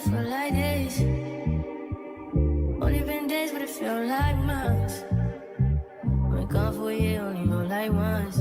it feel like days. Only been days, but it feel like months. Been gone for a year, only know like once.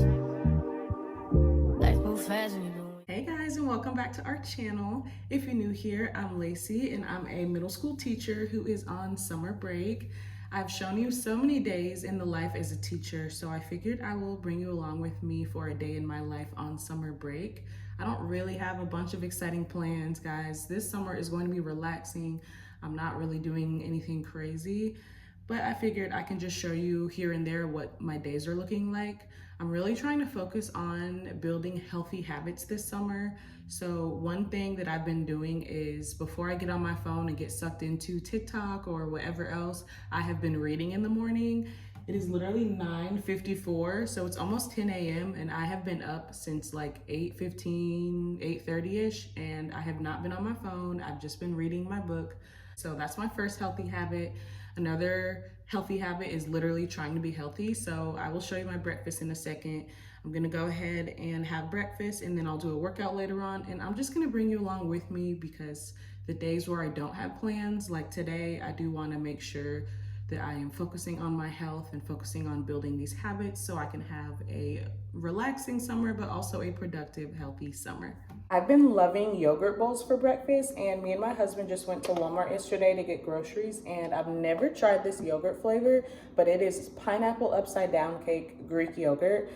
Life move fast when you do. Hey guys, and welcome back to our channel. If you're new here, I'm Lacey and I'm a middle school teacher who is on summer break. I've shown you so many days in the life as a teacher, so I figured I will bring you along with me for a day in my life on summer break. I don't really have a bunch of exciting plans, guys. This summer is going to be relaxing. I'm not really doing anything crazy, but I figured I can just show you here and there what my days are looking like. I'm really trying to focus on building healthy habits this summer. So one thing that I've been doing is before I get on my phone and get sucked into TikTok or whatever else, I have been reading in the morning. It is literally 9:54, so it's almost 10 a.m. and I have been up since like 8:15, 8:30ish, and I have not been on my phone. I've just been reading my book. So that's my first healthy habit. Another healthy habit is literally trying to be healthy. So I will show you my breakfast in a second. I'm gonna go ahead and have breakfast and then I'll do a workout later on. And I'm just gonna bring you along with me because the days where I don't have plans, like today, I do wanna make sure that I am focusing on my health and focusing on building these habits so I can have a relaxing summer, but also a productive, healthy summer. I've been loving yogurt bowls for breakfast, and me and my husband just went to Walmart yesterday to get groceries, and I've never tried this yogurt flavor, but it is pineapple upside down cake Greek yogurt.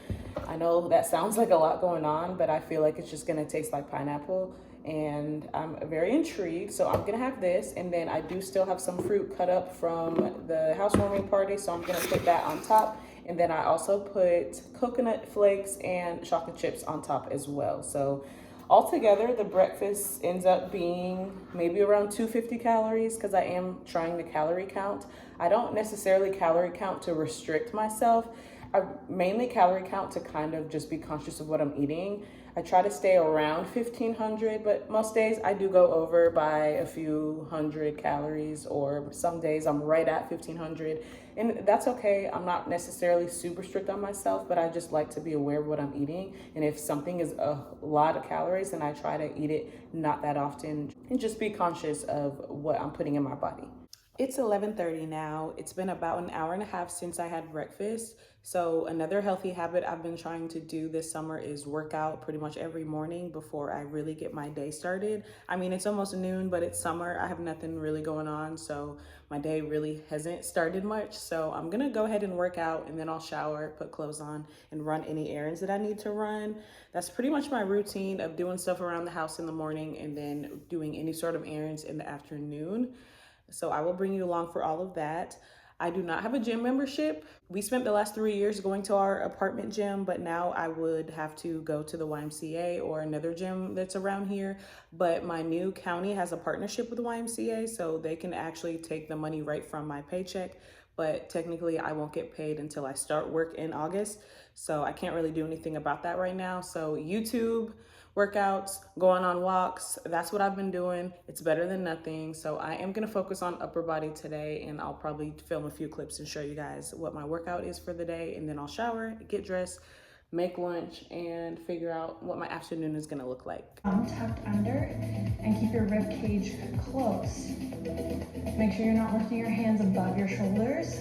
I know that sounds like a lot going on, but I feel like it's just gonna taste like pineapple, and I'm very intrigued. So I'm gonna have this, and then I do still have some fruit cut up from the housewarming party, so I'm gonna put that on top. And then I also put coconut flakes and chocolate chips on top as well. So altogether, the breakfast ends up being maybe around 250 calories because I am trying to calorie count. I don't necessarily calorie count to restrict myself. I mainly calorie count to kind of just be conscious of what I'm eating. I try to stay around 1500, but most days I do go over by a few hundred calories, or some days I'm right at 1500, and that's okay. I'm not necessarily super strict on myself, but I just like to be aware of what I'm eating. And if something is a lot of calories, then I try to eat it not that often and just be conscious of what I'm putting in my body. It's 11:30 now. It's been about an hour and a half since I had breakfast. So another healthy habit I've been trying to do this summer is work out pretty much every morning before I really get my day started. I mean, it's almost noon, but it's summer. I have nothing really going on, so my day really hasn't started much. So I'm gonna go ahead and work out, and then I'll shower, put clothes on, and run any errands that I need to run. That's pretty much my routine of doing stuff around the house in the morning and then doing any sort of errands in the afternoon. So I will bring you along for all of that. I do not have a gym membership. We spent the last 3 years going to our apartment gym, but now I would have to go to the YMCA or another gym that's around here. But my new county has a partnership with the YMCA, so they can actually take the money right from my paycheck. But technically I won't get paid until I start work in August. So I can't really do anything about that right now. So YouTube, workouts, going on walks, that's what I've been doing. It's better than nothing. So I am gonna focus on upper body today, and I'll probably film a few clips and show you guys what my workout is for the day, and then I'll shower, get dressed, make lunch, and figure out what my afternoon is gonna look like. Tucked under, and keep your rib cage close. Make sure you're not lifting your hands above your shoulders.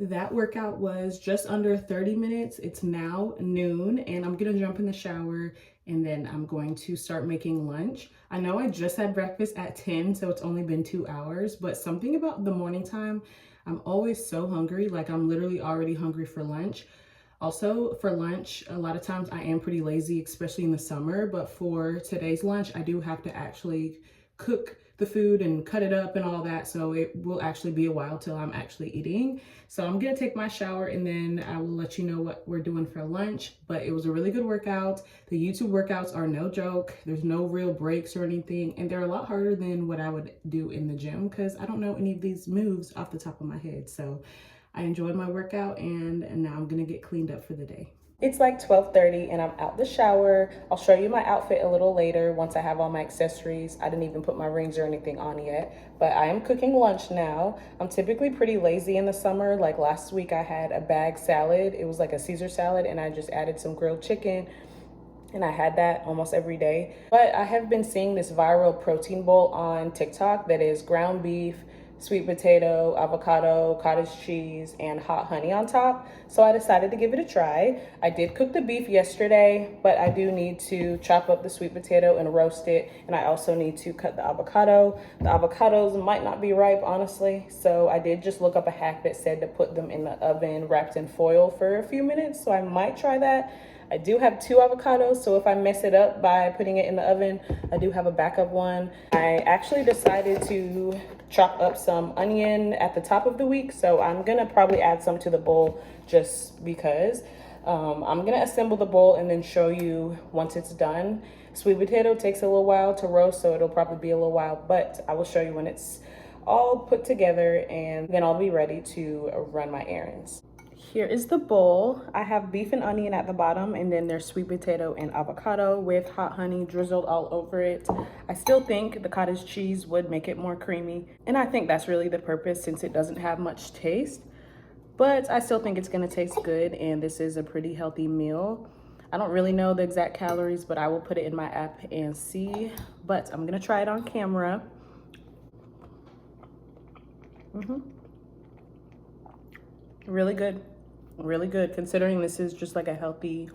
That workout was just under 30 minutes. It's now noon, and I'm gonna jump in the shower, and then I'm going to start making lunch. I know I just had breakfast at 10, so it's only been 2 hours, but something about the morning time, I'm always so hungry. Like, I'm literally already hungry for lunch. Also, for lunch, a lot of times I am pretty lazy, especially in the summer, but for today's lunch, I do have to actually cook the food and cut it up and all that, so it will actually be a while till I'm actually eating. So I'm gonna take my shower, and then I will let you know what we're doing for lunch. But it was a really good workout. The YouTube workouts are no joke. There's no real breaks or anything, and they're a lot harder than what I would do in the gym because I don't know any of these moves off the top of my head. So I enjoyed my workout, and now I'm gonna get cleaned up for the day. It's like 12:30 and I'm out the shower. I'll show you my outfit a little later once I have all my accessories. I didn't even put my rings or anything on yet, but I am cooking lunch now. I'm typically pretty lazy in the summer. Like last week I had a bag salad. It was like a Caesar salad and I just added some grilled chicken and I had that almost every day. But I have been seeing this viral protein bowl on TikTok that is ground beef, sweet potato, avocado, cottage cheese, and hot honey on top. So I decided to give it a try. I did cook the beef yesterday, but I do need to chop up the sweet potato and roast it. And I also need to cut the avocado. The avocados might not be ripe, honestly. So I did just look up a hack that said to put them in the oven wrapped in foil for a few minutes. So I might try that. I do have 2 avocados, so if I mess it up by putting it in the oven, I do have a backup one. I actually decided to chop up some onion at the top of the week, so I'm gonna probably add some to the bowl just because. I'm gonna assemble the bowl and then show you once it's done. Sweet potato takes a little while to roast, so it'll probably be a little while, but I will show you when it's all put together and then I'll be ready to run my errands. Here is the bowl. I have beef and onion at the bottom, and then there's sweet potato and avocado with hot honey drizzled all over it. I still think the cottage cheese would make it more creamy, and I think that's really the purpose since it doesn't have much taste. But I still think it's gonna taste good, and this is a pretty healthy meal. I don't really know the exact calories, but I will put it in my app and see. But I'm gonna try it on camera. Really good. Really good considering this is just like a healthy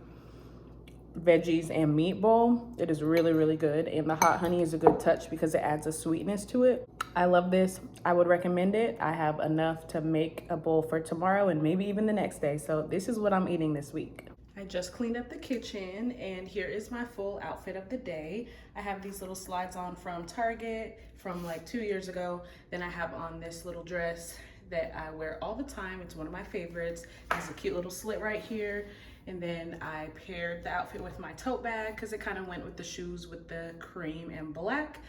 veggies and meat bowl. It is really, really good, and the hot honey is a good touch because it adds a sweetness to it. I love this. I would recommend it. I have enough to make a bowl for tomorrow and maybe even the next day, so this is what I'm eating this week. I just cleaned up the kitchen and here is my full outfit of the day. I have these little slides on from Target from like 2 years ago. Then I have on this little dress that I wear all the time. It's one of my favorites. It has a cute little slit right here. And then I paired the outfit with my tote bag because it kind of went with the shoes with the cream and black.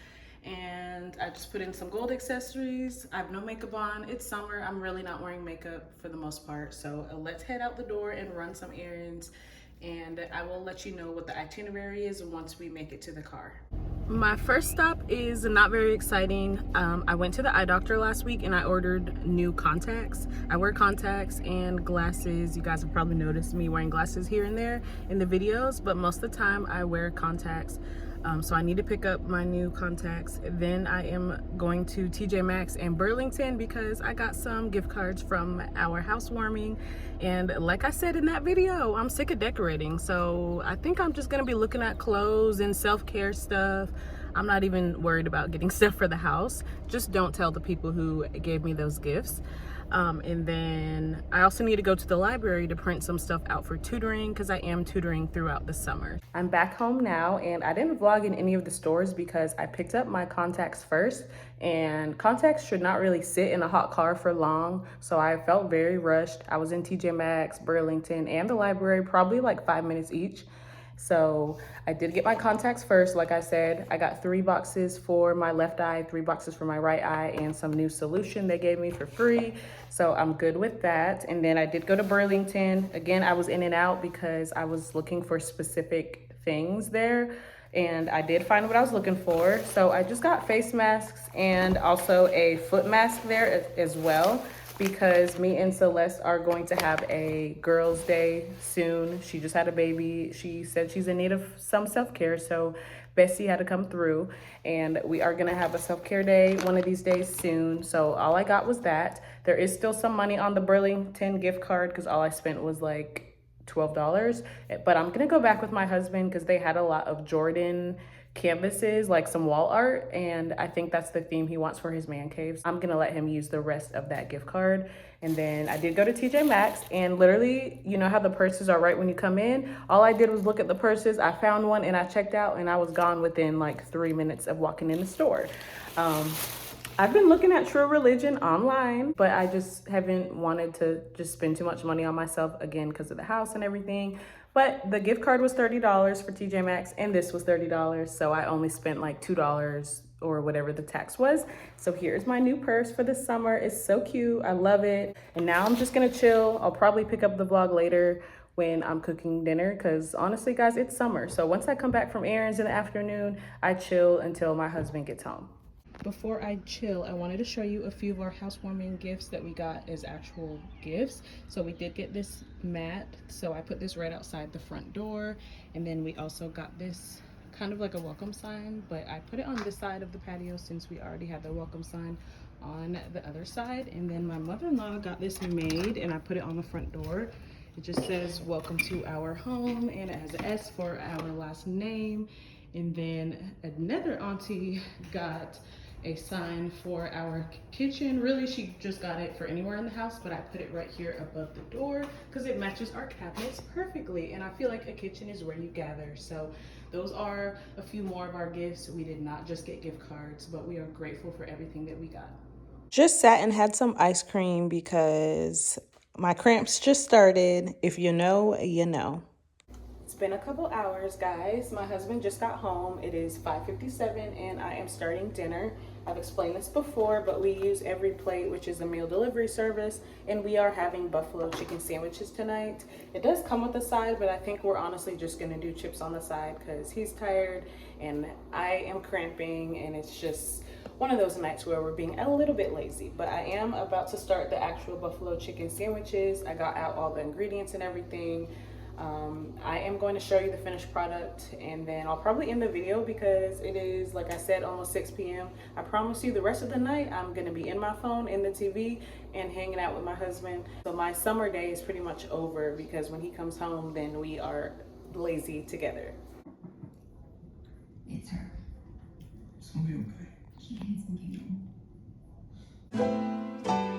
And I just put in some gold accessories. I have no makeup on. It's summer. I'm really not wearing makeup for the most part. So let's head out the door and run some errands. And I will let you know what the itinerary is once we make it to the car. My first stop is not very exciting. I went to the eye doctor last week and I ordered new contacts. I wear contacts and glasses. You guys have probably noticed me wearing glasses here and there in the videos, but most of the time I wear contacts. So I need to pick up my new contacts. Then I am going to TJ Maxx and Burlington because I got some gift cards from our housewarming. And like I said in that video, I'm sick of decorating. So I think I'm just gonna be looking at clothes and self-care stuff. I'm not even worried about getting stuff for the house. Just don't tell the people who gave me those gifts. And then I also need to go to the library to print some stuff out for tutoring because I am tutoring throughout the summer. I'm back home now and I didn't vlog in any of the stores because I picked up my contacts first, and contacts should not really sit in a hot car for long. So I felt very rushed. I was in TJ Maxx, Burlington, and the library, probably like 5 minutes each. So I did get my contacts first. Like I said, I got 3 boxes for my left eye, 3 boxes for my right eye, and some new solution they gave me for free. So I'm good with that. And then I did go to Burlington. Again, I was in and out because I was looking for specific things there. And I did find what I was looking for. So I just got face masks and also a foot mask there as well, because me and Celeste are going to have a girls' day soon. She just had a baby. She said she's in need of some self-care, so Bessie had to come through, and we are gonna have a self-care day one of these days soon. So all I got was that. There is still some money on the Burlington gift card because all I spent was like $12, but I'm gonna go back with my husband because they had a lot of Jordan canvases, like some wall art, and I think that's the theme he wants for his man cave. I'm gonna let him use the rest of that gift card. And then I did go to TJ Maxx, and literally, you know how the purses are right when you come in? All I did was look at the purses. I found one and I checked out, and I was gone within like 3 minutes of walking in the store. I've been looking at True Religion online, but I just haven't wanted to just spend too much money on myself again because of the house and everything. But the gift card was $30 for TJ Maxx, and this was $30. So I only spent like $2 or whatever the tax was. So here's my new purse for the summer. It's so cute. I love it. And now I'm just gonna chill. I'll probably pick up the vlog later when I'm cooking dinner, because honestly guys, it's summer. So once I come back from errands in the afternoon, I chill until my husband gets home. Before I chill, I wanted to show you a few of our housewarming gifts that we got as actual gifts. So we did get this mat, so I put this right outside the front door, and then we also got this kind of like a welcome sign, but I put it on this side of the patio since we already had the welcome sign on the other side. And then my mother-in-law got this made, and I put it on the front door. It just says welcome to our home, and it has an S for our last name. And then another auntie got a sign for our kitchen. Really, she just got it for anywhere in the house, but I put it right here above the door because it matches our cabinets perfectly. And I feel like a kitchen is where you gather. So those are a few more of our gifts. We did not just get gift cards, but we are grateful for everything that we got. Just sat and had some ice cream because my cramps just started. If you know, you know. It's been a couple hours, guys. My husband just got home. It is 5:57 and I am starting dinner. I've explained this before, but we use Every Plate, which is a meal delivery service, and we are having buffalo chicken sandwiches tonight. It does come with a side, but I think we're honestly just gonna do chips on the side because he's tired and I am cramping, and it's just one of those nights where we're being a little bit lazy. But I am about to start the actual buffalo chicken sandwiches. I got out all the ingredients and everything. I am going to show you the finished product, and then I'll probably end the video because it is, like I said, almost 6 p.m. I promise you the rest of the night I'm going to be in my phone, in the TV, and hanging out with my husband. So my summer day is pretty much over because when he comes home, then we are lazy together. It's her. It's gonna be okay. She hands me again.